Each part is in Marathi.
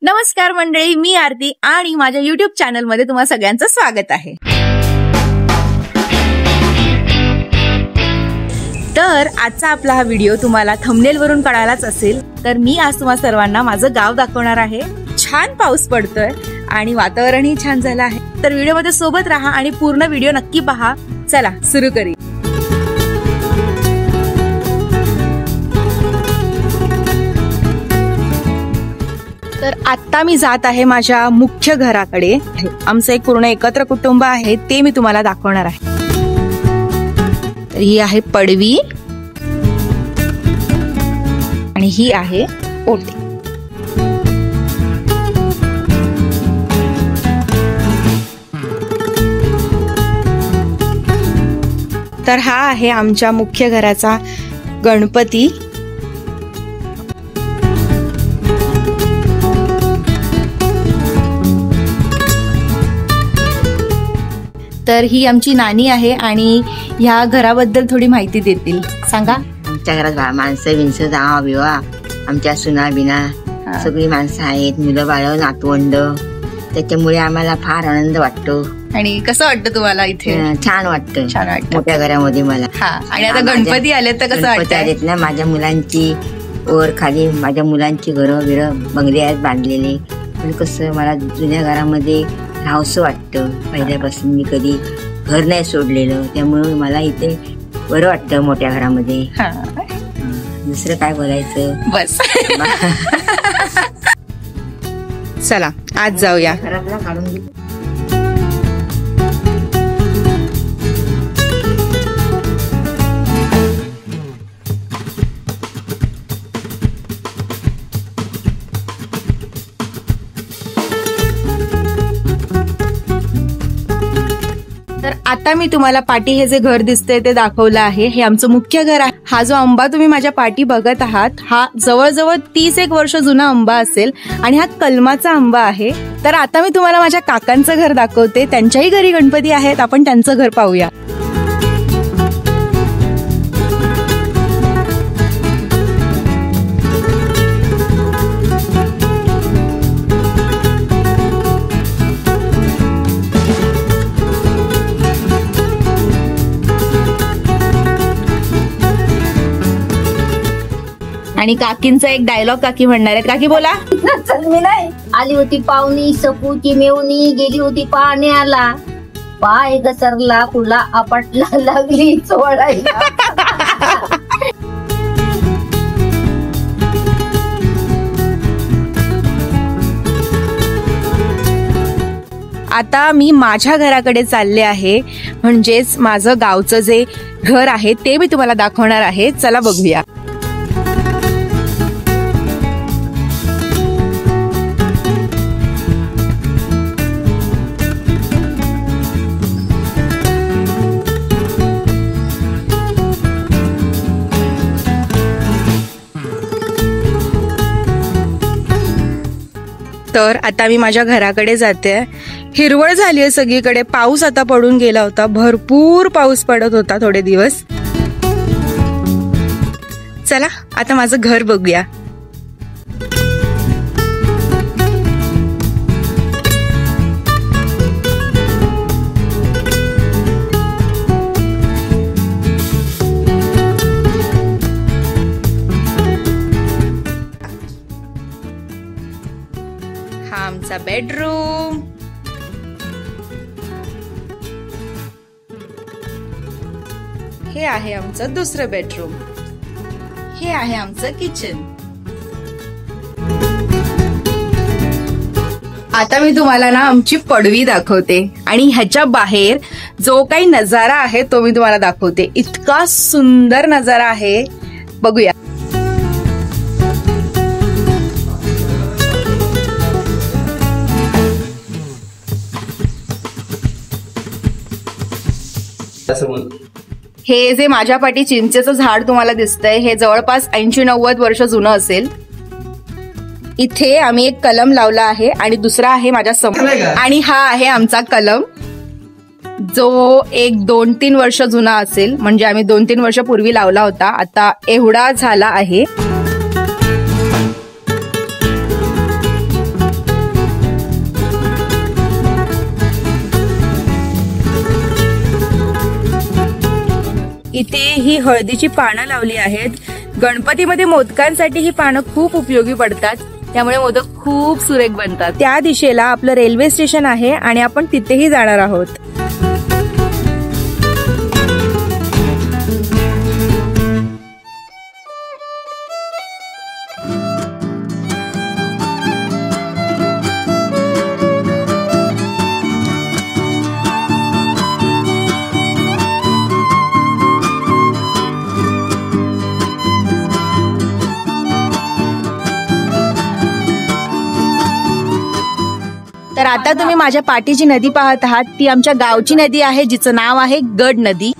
नमस्कार मंडळी, मी आरती आणि माझ्या YouTube चॅनल मध्ये तुम्हा सगळ्यांचं स्वागत आहे। तर आजचा आपला हा व्हिडिओ तुम्हाला थंबनेल वरून कळालाच असेल, तर मी आज तुम्हा सर्वांना माझं गाव दाखवणार आहे। छान पाऊस पडतोय आणि वातावरणही छान झालं आहे, तर व्हिडिओमध्ये सोबत राहा आणि पूर्ण व्हिडिओ नक्की पहा। चला सुरू करूया। तर आता मी जात आहे माझ्या मुख्य घराकडे। आमचं एक पूर्ण एकत्र कुटुंब आहे, ते मी तुम्हाला दाखवणार आहे। तर ही आहे पडवी आणि ही आहे ओटी। तर हा आहे आमच्या मुख्य घराचा गणपती। तर ही आमची नानी आहे आणि ह्या घराबद्दल थोडी माहिती देतील। सांगा। आमच्या घरात माणसं बिनसं जावा बिवा, आमच्या सुना बिना सगळी माणसं आहेत, मुलं बाळ नातवंड, त्याच्यामुळे आम्हाला फार आनंद वाटतो। आणि कसं वाटतं तुम्हाला इथे? छान वाटतं, छान वाटतं मोठ्या घरामध्ये मला। आणि आता गणपती आले तर कसं वाटतं ना? माझ्या मुलांची वर खाली माझ्या मुलांची घरं बिरं बंगले आहेत बांधलेले, पण कसं मला जुन्या घरामध्ये राहावंसं वाटतं। पहिल्यापासून मी कधी घर नाही सोडलेलं, त्यामुळे मला इथे बरं वाटतं मोठ्या घरामध्ये। दुसरं काय बोलायचं बस। चला आज जाऊया घरातला काढून घे। तर आता मी तुम्हाला पाठी हे जे घर दिसतंय ते दाखवलं आहे। हे आमचं मुख्य घर आहे। हा जो आंबा तुम्ही माझ्या पाठी बघत आहात, हा जवळजवळ 30 वर्ष जुना आंबा असेल आणि हा कलमाचा आंबा आहे। तर आता मी तुम्हाला माझ्या काकांचं घर दाखवते। त्यांच्याही घरी गणपती आहेत, आपण त्यांचं घर पाहूया। आणि काकींचा एक डायलॉग काकी म्हणणार आहेत। काकी बोला। मी नाही आली होती पाहुणी, सपूची मेवणी, गेली होती पाण्याला, पाय घसरला फुला आपटला, लागली चोळायला। आता मी माझ्या घराकडे चालले आहे, म्हणजेच माझं गावचं जे घर आहे ते मी तुम्हाला दाखवणार आहे। चला बघूया। तर आता मी माझ्या घराकडे जाते। हिरवळ झाली आहे सगळीकडे, पाऊस आता पडून गेला होता, भरपूर पाऊस पडत होता थोडे दिवस। चला आता माझं घर बघूया। हा आमचा बेडरूम। हे आहे आमचं दुसरं बेडरूम। हे आहे आमचं किचन। आता मी तुम्हाला ना आमची पडवी दाखवते आणि ह्याच्या बाहेर जो काही नजारा आहे तो मी तुम्हाला दाखवते। इतका सुंदर नजारा आहे, बघूया। हे जे माझ्या पाठी चिंचेचं झाड तुम्हाला दिसतंय, हे जवळपास 80-90 वर्ष जुनं असेल। इथे आम्ही एक कलम लावला आहे आणि दुसरा आहे माझ्या समोर, आणि हा आहे आमचा कलम जो एक 2-3 वर्ष जुना असेल, म्हणजे आम्ही 2-3 वर्ष पूर्वी लावला होता। आता एवढा झाला आहे। ही हळदीची पानं लावली आहेत. गणपतीमध्ये मोदकांसाठी ही पानं खूप उपयोगी पडतात, त्यामुळे मोदक खूप सुरेख बनतात. त्या दिशेला आपलं रेल्वे स्टेशन आहे आणि आपण तिथेही जाणार आहोत. तर आता तुम्ही माझ्या पाठीची नदी पाहत आहात. ती आमच्या गावची नदी आहे, जिचं नाव आहे गड नदी.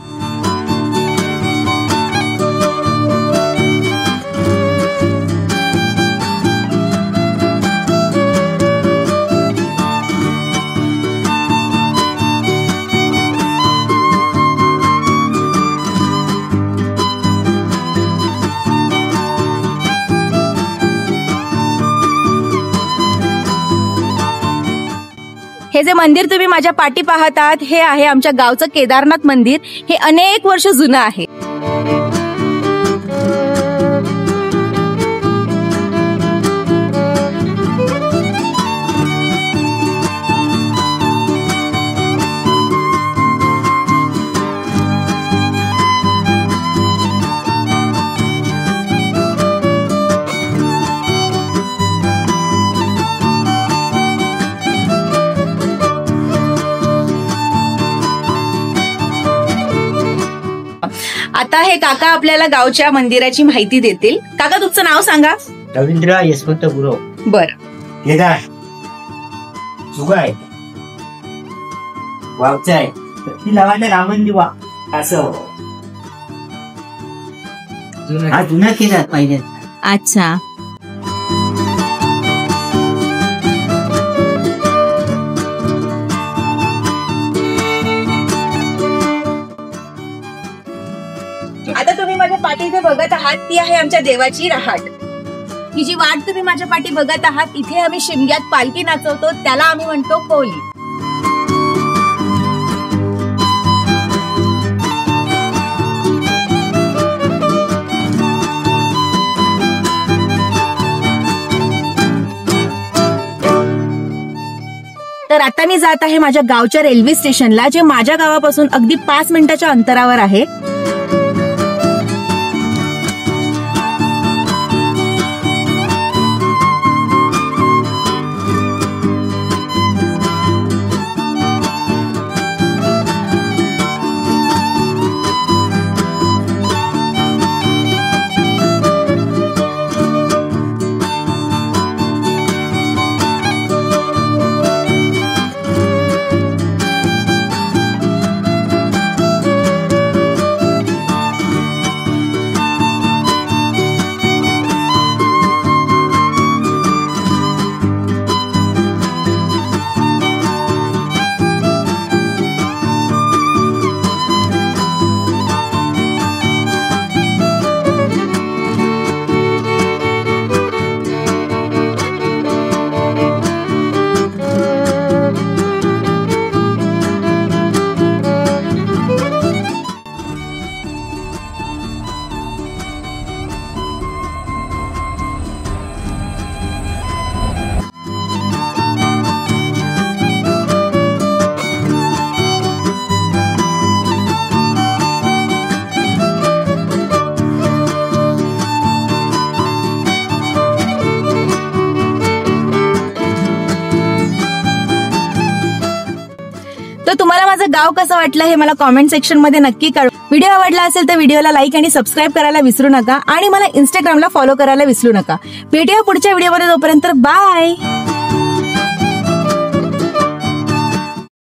हे जे मंदिर तुम्ही माझ्या पाठी पाहत आहात हे आहे आमच्या गावचं केदारनाथ मंदिर. हे अनेक वर्ष जुनं आहे. आता हे काका आपल्याला गावच्या मंदिराची माहिती देतील. काका तुमचं नाव सांगा. रवींद्र यशवंत गुरव. बर. केदार सुगाय वावचाय ती लावायला रामन दिवा असं हा जुना केदार पाहिजे. अच्छा. आता तुम्ही माझ्या पाठी इथे बघत आहात ती आहे आमच्या देवाची रहाट. ही जी वाट तुम्ही माझ्या पाठी बघत आहात, इथे आम्ही शिमग्यात पालखी नाचवतो, त्याला आम्ही म्हणतो कोली. तर आता मी जात आहे माझ्या गावच्या रेल्वे स्टेशनला, जे माझ्या गावापासून अगदी 5 मिनिटाच्या अंतरावर आहे. तर तुम्हाला माझं गाव कसं वाटलं हे मला कॉमेंट सेक्शन मध्ये नक्की कळवा. व्हिडिओ आवडला असेल तर व्हिडिओला लाईक आणि सबस्क्राईब करायला विसरू नका आणि मला इंस्टाग्रामला फॉलो करायला विसरू नका. भेटूया पुढच्या व्हिडिओमध्ये. तोपर्यंत बाय.